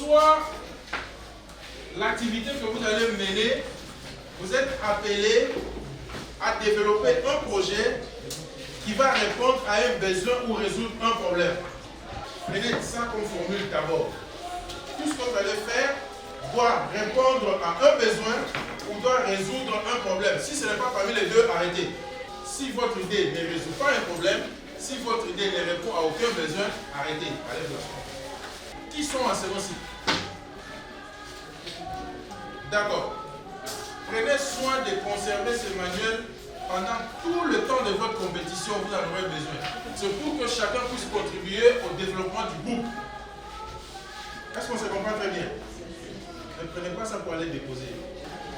soit l'activité que vous allez mener, vous êtes appelé à développer un projet qui va répondre à un besoin ou résoudre un problème. Prenez ça comme formule d'abord. Tout ce que vous allez faire doit répondre à un besoin ou doit résoudre un problème. Si ce n'est pas parmi les deux, arrêtez. Si votre idée ne résout pas un problème, si votre idée ne répond à aucun besoin, arrêtez. Allez voir. Qui sont en second cycle? D'accord. Prenez soin de conserver ce manuel pendant tout le temps de votre compétition, vous en aurez besoin. C'est pour que chacun puisse contribuer au développement du groupe. Est-ce qu'on se comprend très bien? Ne prenez pas ça pour aller déposer.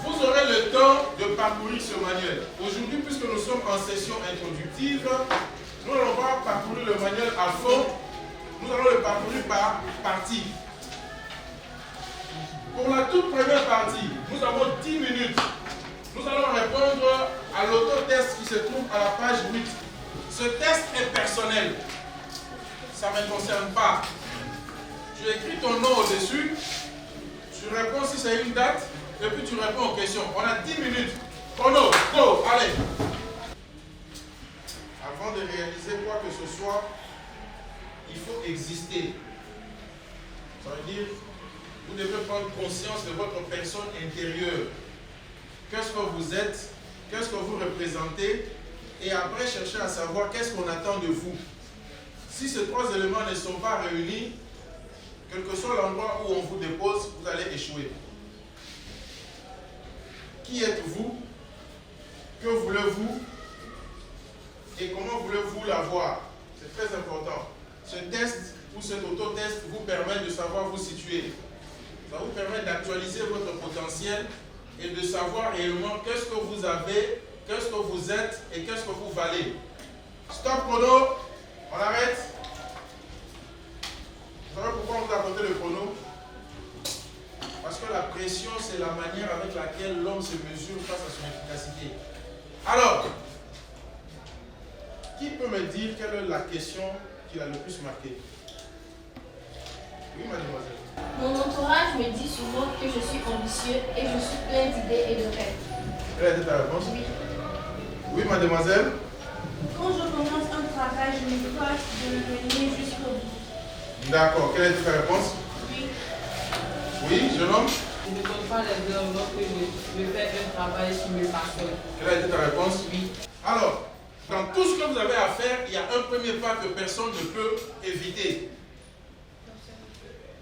Vous aurez le temps de parcourir ce manuel. Aujourd'hui, puisque nous sommes en session introductive, nous n'allons pas parcourir le manuel à fond, nous allons le parcourir par partie. Pour la toute première partie, nous avons 10 minutes. Nous allons répondre à l'autotest qui se trouve à la page 8. Ce test est personnel. Ça ne me concerne pas. Tu écris ton nom au-dessus, tu réponds si c'est une date, et puis tu réponds aux questions. On a 10 minutes. Chrono, go, allez. Avant de réaliser quoi que ce soit, il faut exister. Ça veut dire, vous devez prendre conscience de votre personne intérieure. Qu'est-ce que vous êtes, qu'est-ce que vous représentez, et après chercher à savoir qu'est-ce qu'on attend de vous. Si ces trois éléments ne sont pas réunis, quel que soit l'endroit où on vous dépose, vous allez échouer. Qui êtes-vous? Que voulez-vous? Et comment voulez-vous l'avoir? C'est très important. Ce test ou cet autotest vous permet de savoir vous situer. Ça vous permet d'actualiser votre potentiel et de savoir réellement qu'est-ce que vous avez, qu'est-ce que vous êtes et qu'est-ce que vous valez. Stop chrono, on arrête. Vous savez pourquoi on vous a compté le chrono? Parce que la pression, c'est la manière avec laquelle l'homme se mesure face à son efficacité. Alors, qui peut me dire quelle est la question qui l'a le plus marqué? Oui, mademoiselle. Mon entourage me dit souvent que je suis ambitieux et je suis plein d'idées et de rêves. Quelle a été ta réponse? Oui. Oui, mademoiselle. Quand je commence un travail, je me dois de le mener jusqu'au bout. D'accord. Quelle a été ta réponse? Oui. Oui, jeune homme. Je ne donne pas les heures lorsque je fais un travail qui me passionne. Quelle a été ta réponse? Oui. Alors, dans tout ce que vous avez à faire, il y a un premier pas que personne ne peut éviter.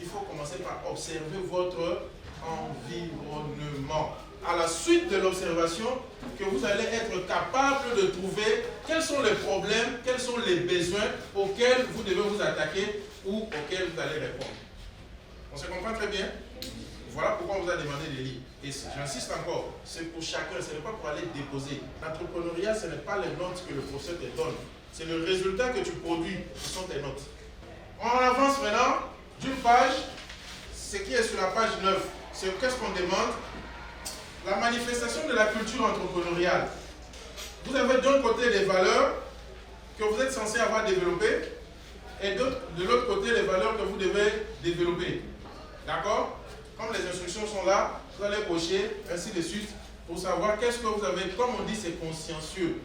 Il faut commencer par observer votre environnement. À la suite de l'observation, que vous allez être capable de trouver quels sont les problèmes, quels sont les besoins auxquels vous devez vous attaquer ou auxquels vous allez répondre. On se comprend très bien? Voilà pourquoi on vous a demandé de lire. Et j'insiste encore, c'est pour chacun, ce n'est pas pour aller déposer. L'entrepreneuriat, ce n'est pas les notes que le professeur te donne. C'est le résultat que tu produis, ce sont tes notes. On avance maintenant d'une page, ce qui est sur la page 9. C'est qu'est-ce qu'on demande? La manifestation de la culture entrepreneuriale. Vous avez d'un côté les valeurs que vous êtes censé avoir développées et de l'autre côté les valeurs que vous devez développer. D'accord? Comme les instructions sont là, vous allez cocher, ainsi de suite, pour savoir qu'est-ce que vous avez. Comme on dit, c'est consciencieux.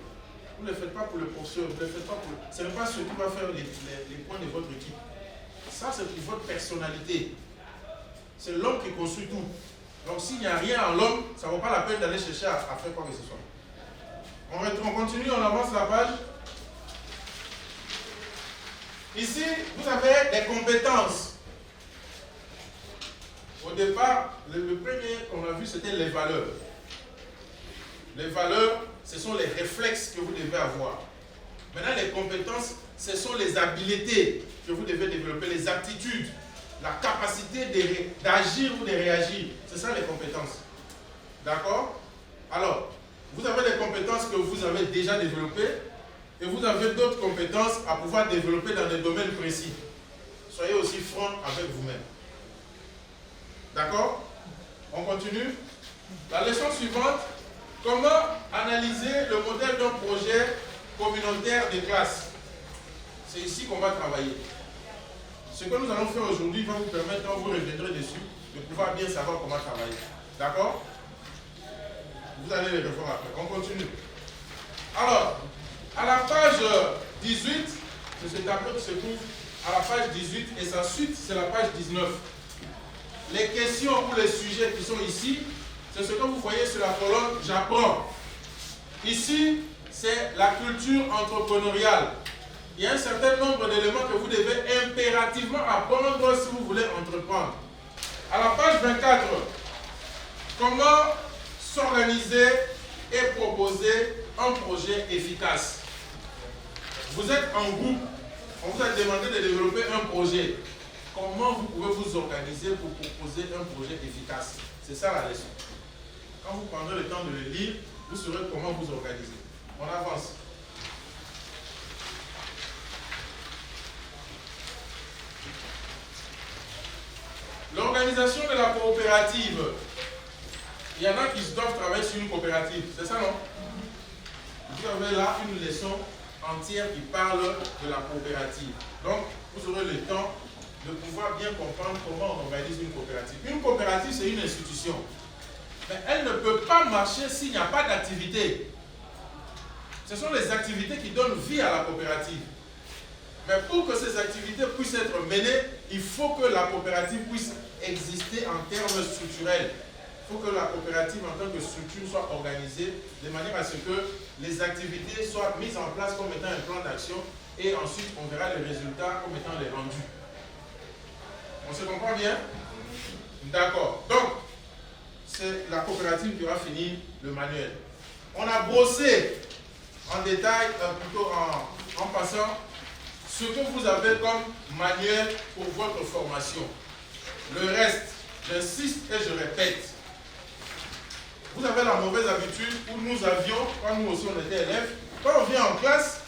Vous ne le faites pas pour le professeur, vous ne le faites pas pour... Ce n'est pas ce qui va faire les points de votre équipe. Ça, c'est pour votre personnalité. C'est l'homme qui construit tout. Donc, s'il n'y a rien en l'homme, ça ne vaut pas la peine d'aller chercher à faire quoi que ce soit. On continue, on avance la page. Ici, vous avez des compétences. Au départ, le premier qu'on a vu, c'était les valeurs. Les valeurs, ce sont les réflexes que vous devez avoir. Maintenant, les compétences, ce sont les habiletés que vous devez développer, les aptitudes, la capacité d'agir ou de réagir. C'est ça les compétences. D'accord? Alors, vous avez les compétences que vous avez déjà développées et vous avez d'autres compétences à pouvoir développer dans des domaines précis. Soyez aussi franc avec vous-même. D'accord? On continue. La leçon suivante, comment analyser le modèle d'un projet communautaire de classe? C'est ici qu'on va travailler. ce que nous allons faire aujourd'hui va vous permettre, quand vous reviendrez dessus, de pouvoir bien savoir comment travailler. D'accord? Vous allez les revoir après. On continue. Alors, à la page 18, c'est ce tableau qui se trouve à la page 18 et sa suite, c'est la page 19. Les questions ou les sujets qui sont ici, c'est ce que vous voyez sur la colonne « J'apprends ». Ici, c'est la culture entrepreneuriale. Il y a un certain nombre d'éléments que vous devez impérativement apprendre si vous voulez entreprendre. À la page 24, comment s'organiser et proposer un projet efficace. Vous êtes en groupe, on vous a demandé de développer un projet. Comment vous pouvez vous organiser pour proposer un projet efficace? C'est ça la leçon. Quand vous prendrez le temps de le lire, vous saurez comment vous organiser. On avance. L'organisation de la coopérative. Il y en a qui doivent travailler sur une coopérative, c'est ça non? Vous avez là une leçon entière qui parle de la coopérative. Donc, vous aurez le temps de pouvoir bien comprendre comment on organise une coopérative. Une coopérative, c'est une institution. Mais elle ne peut pas marcher s'il n'y a pas d'activité. Ce sont les activités qui donnent vie à la coopérative. Mais pour que ces activités puissent être menées, il faut que la coopérative puisse exister en termes structurels. Il faut que la coopérative en tant que structure soit organisée de manière à ce que les activités soient mises en place comme étant un plan d'action et ensuite on verra les résultats comme étant les rendus. On se comprend bien? D'accord. Donc, c'est la coopérative qui va finir le manuel. On a brossé en détail, plutôt en passant, ce que vous avez comme manuel pour votre formation. Le reste, j'insiste et je répète. Vous avez la mauvaise habitude où nous avions, quand nous aussi on était élèves, quand on vient en classe,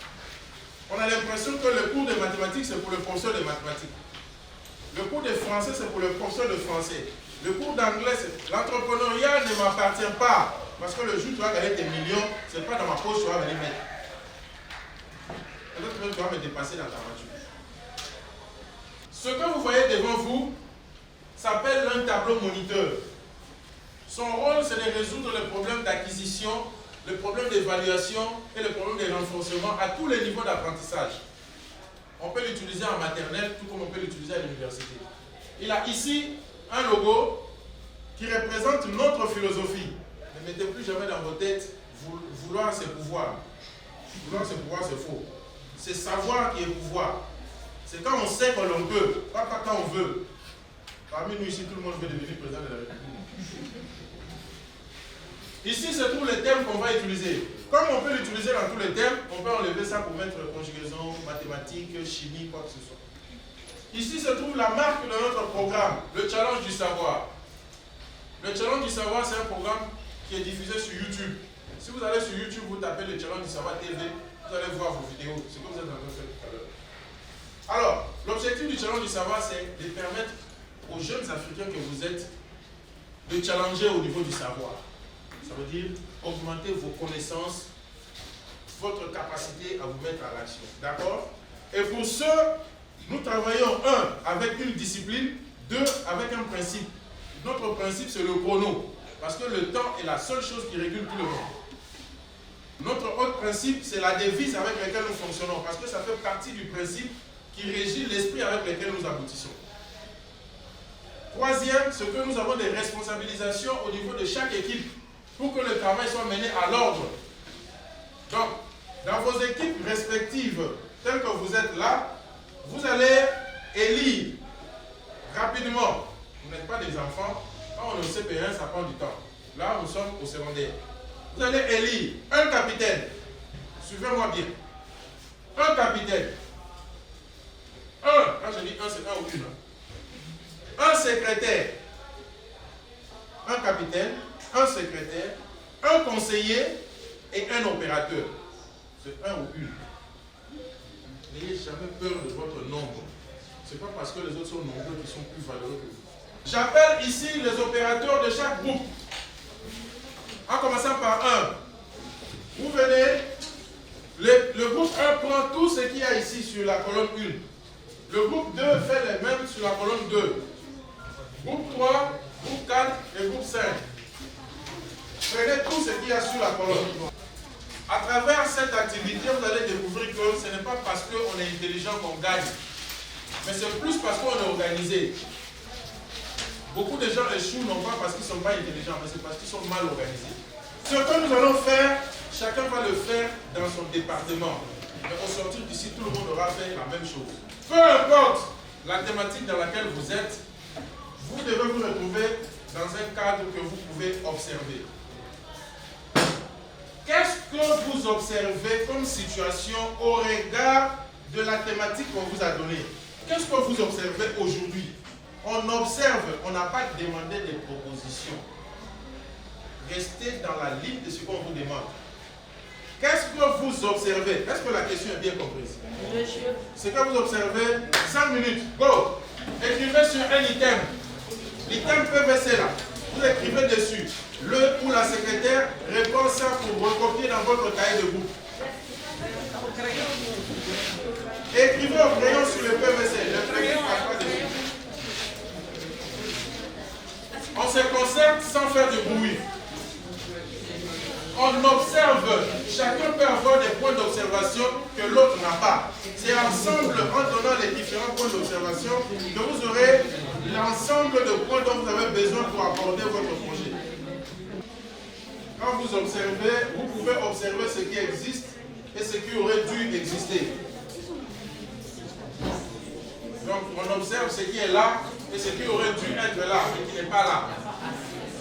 on a l'impression que le cours de mathématiques c'est pour le professeur de mathématiques. Le cours de français c'est pour le professeur de français. Le cours d'anglais, l'entrepreneuriat ne m'appartient pas. Parce que le jour où tu vas gagner tes millions, ce n'est pas dans ma poche que tu vas venir mettre. Peut-être que tu vas me dépasser dans ta voiture. Ce que vous voyez devant vous s'appelle un tableau moniteur. Son rôle, c'est de résoudre les problèmes d'acquisition, les problèmes d'évaluation et les problèmes de renforcement à tous les niveaux d'apprentissage. On peut l'utiliser en maternelle, tout comme on peut l'utiliser à l'université. Il a ici un logo qui représente notre philosophie. Ne mettez plus jamais dans vos têtes, vouloir c'est pouvoir. Vouloir c'est pouvoir, c'est faux. C'est savoir qui est pouvoir. C'est quand on sait que l'on peut, pas quand on veut. Parmi nous ici, tout le monde veut devenir président de la République. Ici se trouvent les thèmes qu'on va utiliser. Comme on peut l'utiliser dans tous les thèmes, on peut enlever ça pour mettre conjugaison, mathématiques, chimie, quoi que ce soit. Ici se trouve la marque de notre programme, le Challenge du Savoir. Le Challenge du Savoir, c'est un programme qui est diffusé sur YouTube. Si vous allez sur YouTube, vous tapez le Challenge du Savoir TV, vous allez voir vos vidéos. C'est ce que vous êtes en train de faire tout à l'heure. Alors, l'objectif du Challenge du Savoir, c'est de permettre aux jeunes Africains que vous êtes de challenger au niveau du savoir. Ça veut dire augmenter vos connaissances, votre capacité à vous mettre à l'action. D'accord? Et pour ce, nous travaillons, 1, avec une discipline, 2, avec un principe. Notre principe, c'est le chrono. Parce que le temps est la seule chose qui régule tout le monde. Notre autre principe, c'est la devise avec laquelle nous fonctionnons. Parce que ça fait partie du principe qui régit l'esprit avec lequel nous aboutissons. Troisième, c'est que nous avons des responsabilisations au niveau de chaque équipe pour que le travail soit mené à l'ordre. Donc, dans vos équipes respectives, telles que vous êtes là, vous allez élire rapidement. Vous n'êtes pas des enfants. Quand on est au CP1, ça prend du temps. Là, nous sommes au secondaire. Vous allez élire un capitaine. Suivez-moi bien. Un capitaine. Quand je dis un, c'est un ou une. Un secrétaire. Un capitaine. Un secrétaire. Un conseiller et un opérateur. C'est un ou une. N'ayez jamais peur de votre nombre. Ce n'est pas parce que les autres sont nombreux qu'ils sont plus valeureux que vous. J'appelle ici les opérateurs de chaque groupe. En commençant par 1. Vous venez, le groupe 1 prend tout ce qu'il y a ici sur la colonne 1. Le groupe 2 fait les mêmes sur la colonne 2. Groupe 3, groupe 4 et groupe 5. Prenez tout ce qu'il y a sur la colonne. À travers cette activité, vous allez découvrir que ce n'est pas parce qu'on est intelligent qu'on gagne, mais c'est plus parce qu'on est organisé. Beaucoup de gens échouent non pas parce qu'ils ne sont pas intelligents, mais c'est parce qu'ils sont mal organisés. Ce que nous allons faire, chacun va le faire dans son département. Mais au sortir d'ici, tout le monde aura fait la même chose. Peu importe la thématique dans laquelle vous êtes, vous devez vous retrouver dans un cadre que vous pouvez observer. Qu'est-ce que vous observez comme situation au regard de la thématique qu'on vous a donnée? Qu'est-ce que vous observez aujourd'hui? On observe, on n'a pas demandé des propositions. Restez dans la ligne de ce qu'on vous demande. Qu'est-ce que vous observez? Est-ce que la question est bien comprise? Monsieur. Ce que vous observez, 5 minutes, go! Écrivez sur un item. L'item PVC là, vous écrivez dessus. Le ou la secrétaire répond ça pour recopier dans votre cahier de groupe. Écrivez au crayon sur le PVC. Le crayon ne passe pas dessus. On se concerte sans faire de bruit. On observe. Chacun peut avoir des points d'observation que l'autre n'a pas. C'est ensemble, en donnant les différents points d'observation, que vous aurez l'ensemble de points dont vous avez besoin pour aborder votre projet. Quand vous observez, vous pouvez observer ce qui existe et ce qui aurait dû exister. Donc, on observe ce qui est là et ce qui aurait dû être là, mais qui n'est pas là.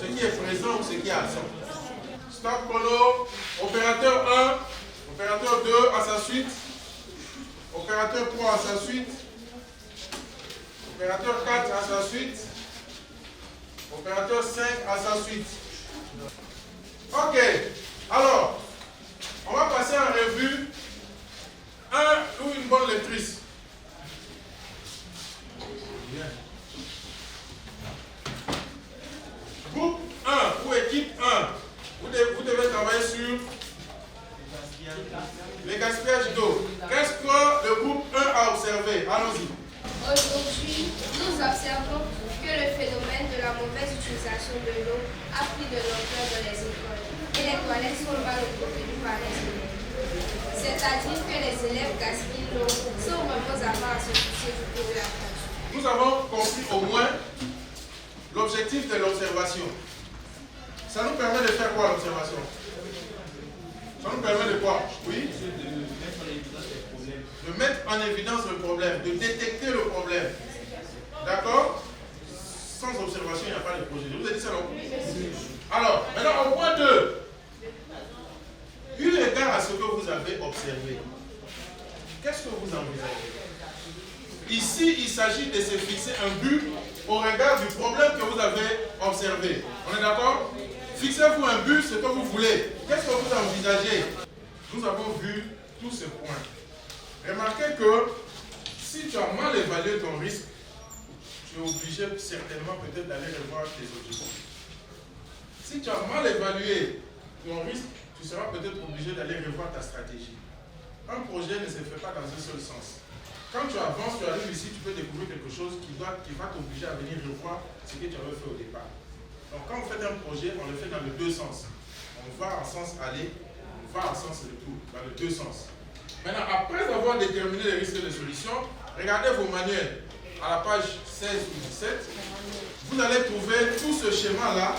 Ce qui est présent ou ce qui est absent. Stop chrono. Opérateur 1, opérateur 2 à sa suite, opérateur 3 à sa suite, opérateur 4 à sa suite, opérateur 5 à sa suite. Ok, alors, on va passer en revue un ou une bonne lectrice. Bien. Groupe 1 ou équipe 1, vous devez travailler sur les gaspillages d'eau. Qu'est-ce que le groupe 1 a observé? Allons-y. Aujourd'hui, nous observons que le phénomène de la mauvaise utilisation de l'eau a pris de l'ampleur dans les écoles et les toilettes sont mal entretenues par les élèves. C'est-à-dire que les élèves gaspillent l'eau sans vraiment avoir à se soucier du coût de la facture. Nous avons compris au moins l'objectif de l'observation. Ça nous permet de faire quoi l'observation? Ça nous permet de quoi? Oui? De mettre en évidence le problème, de détecter le problème. D'accord? Sans observation, il n'y a pas de projet. Je vous ai dit ça non? Alors, maintenant au point 2. Eu égard à ce que vous avez observé, qu'est-ce que vous envisagez? Ici, il s'agit de se fixer un but au regard du problème que vous avez observé. On est d'accord? Fixez-vous un but, ce que vous voulez. Qu'est-ce que vous envisagez? Nous avons vu tous ces points. Remarquez que si tu as mal évalué ton risque, tu es obligé certainement peut-être d'aller revoir tes objectifs. Si tu as mal évalué ton risque, tu seras peut-être obligé d'aller revoir ta stratégie. Un projet ne se fait pas dans un seul sens. Quand tu avances, tu arrives ici, tu peux découvrir quelque chose qui va t'obliger à venir revoir ce que tu avais fait au départ. Donc quand vous faites un projet, on le fait dans les deux sens. On va en sens aller, on va en sens retour, dans les deux sens. Maintenant, après avoir déterminé les risques et les solutions, regardez vos manuels à la page 16 ou 17. Vous allez trouver tout ce schéma-là.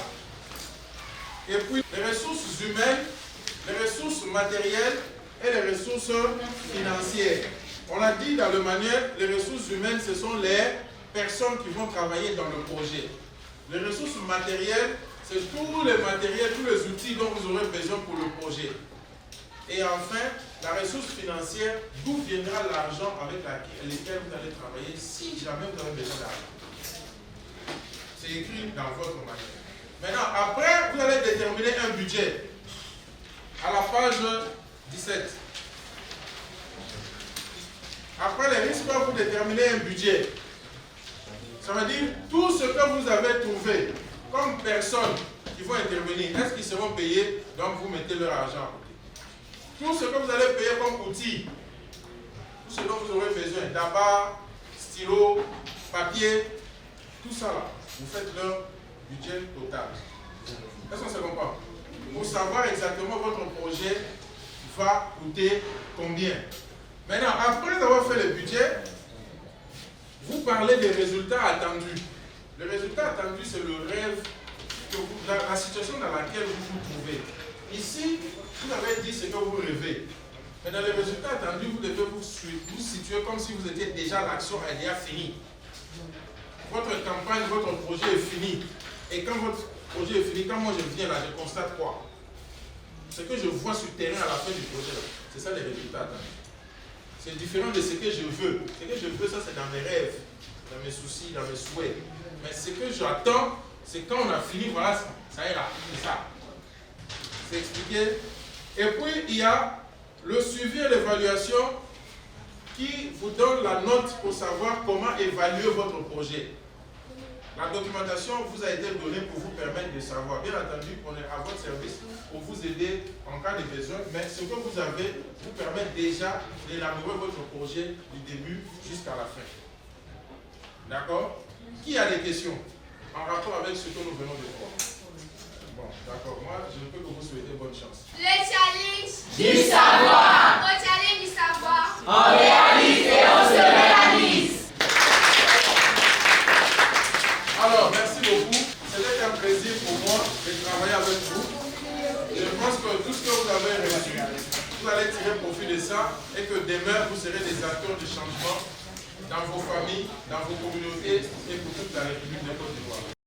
Et puis, les ressources humaines, les ressources matérielles et les ressources financières. On a dit dans le manuel, les ressources humaines, ce sont les personnes qui vont travailler dans le projet. Les ressources matérielles, c'est tous les matériels, tous les outils dont vous aurez besoin pour le projet. Et enfin, la ressource financière, d'où viendra l'argent avec lequel vous allez travailler si jamais vous avez besoin d'argent. C'est écrit dans votre manuel. Maintenant, après, vous allez déterminer un budget. À la page 17. Après les risques, vous déterminez un budget. Ça veut dire tout ce que vous avez trouvé comme personnes qui vont intervenir, est-ce qu'ils seront payés? Donc vous mettez leur argent à côté. Tout ce que vous allez payer comme outil, tout ce dont vous aurez besoin, d'abord, stylo, papier, tout ça là, vous faites leur budget total. Est-ce qu'on se comprend? Pour savoir exactement votre projet va coûter combien. Maintenant, après avoir fait le budget, vous parlez des résultats attendus. Le résultat attendu, c'est le rêve, que vous, la situation dans laquelle vous vous trouvez. Ici, vous avez dit ce que vous rêvez. Mais dans les résultats attendus, vous devez vous situer comme si vous étiez déjà, l'action est déjà finie. Votre campagne, votre projet est fini. Et quand votre projet est fini, quand moi je viens là, je constate quoi? Ce que je vois sur le terrain à la fin du projet, c'est ça les résultats attendus. C'est différent de ce que je veux. Ce que je veux, ça c'est dans mes rêves, dans mes soucis, dans mes souhaits. Mais ce que j'attends, c'est quand on a fini, voilà, ça ira, c'est ça. C'est expliqué. Et puis, il y a le suivi et l'évaluation qui vous donne la note pour savoir comment évaluer votre projet. La documentation vous a été donnée pour vous permettre de savoir. Bien entendu, on est à votre service pour vous aider en cas de besoin, mais ce que vous avez vous permet déjà d'élaborer votre projet du début jusqu'à la fin. D'accord? Qui a des questions en rapport avec ce que nous venons de voir? Bon, d'accord. Moi, je ne peux que vous souhaiter bonne chance. Le challenge Du savoir. Au challenge du savoir. On réalise et on se réalise. Alors, merci beaucoup. C'était un plaisir pour moi de travailler avec vous. Je pense que tout ce que vous avez reçu, vous allez tirer profit de ça et que demain, vous serez des acteurs de changement dans vos familles, dans vos communautés et pour toute la République de Côte d'Ivoire.